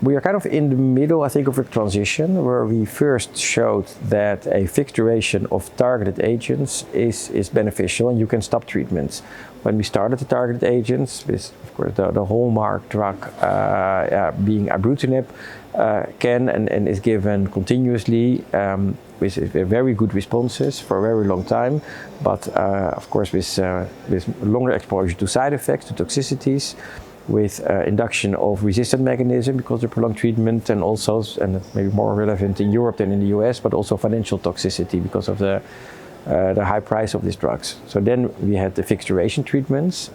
we are kind of in the middle, I think, of a transition where we first showed that a fixed duration of targeted agents is beneficial and you can stop treatments. When we started the targeted agents, with of course the hallmark drug being ibrutinib, can and is given continuously with very good responses for a very long time, but of course with longer exposure to side effects, to toxicities, with induction of resistant mechanism because of prolonged treatment, and also, and maybe more relevant in Europe than in the US, but also financial toxicity because of the high price of these drugs. So then we had the fixed duration treatments,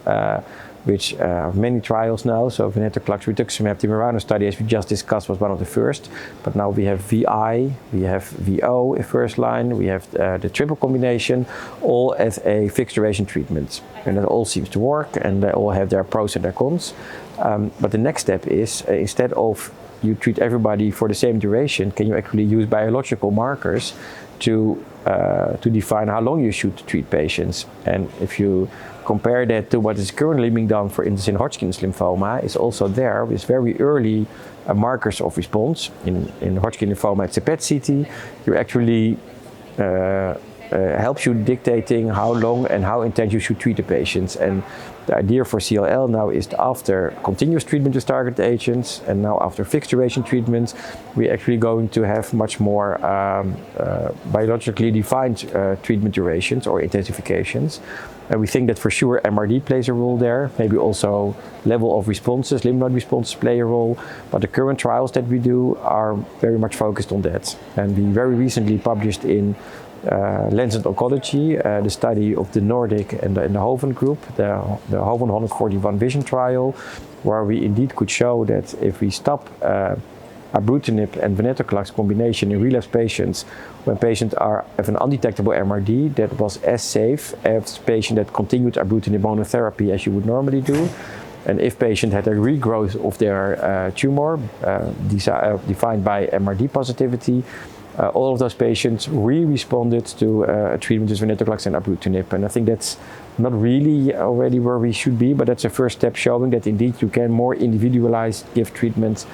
which have many trials now. So venetoclax, rituximab, the Mirano study, as we just discussed, was one of the first. But now we have VI, we have VO in first line, we have the triple combination, all as a fixed duration treatment. And it all seems to work, and they all have their pros and their cons. But the next step is, instead of you treat everybody for the same duration, can you actually use biological markers to define how long you should treat patients? And if you compare that to what is currently being done, for instance, in Hodgkin's lymphoma, is also there with very early markers of response. In Hodgkin lymphoma, it's a PET-CT. You actually helps you dictating how long and how intense you should treat the patients. And the idea for CLL now is that after continuous treatment with targeted agents and now after fixed duration treatments, we're actually going to have much more biologically defined treatment durations or intensifications. And we think that for sure MRD plays a role there, maybe also level of responses, lymph node responses play a role, but the current trials that we do are very much focused on that. And we very recently published in Lancet Oncology, the study of the Nordic and the Hoven group, the Hoven 141 Vision trial, where we indeed could show that if we stop ibrutinib and venetoclax combination in relapse patients, when patients have an undetectable MRD, that was as safe as patient that continued ibrutinib monotherapy as you would normally do. And if patient had a regrowth of their tumor defined by MRD positivity, all of those patients responded to treatment with venetoclax and ibrutinib. And I think that's not really already where we should be, but that's a first step showing that indeed you can more individualized give treatment,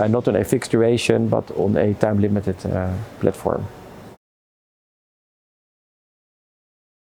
not on a fixed duration, but on a time-limited platform.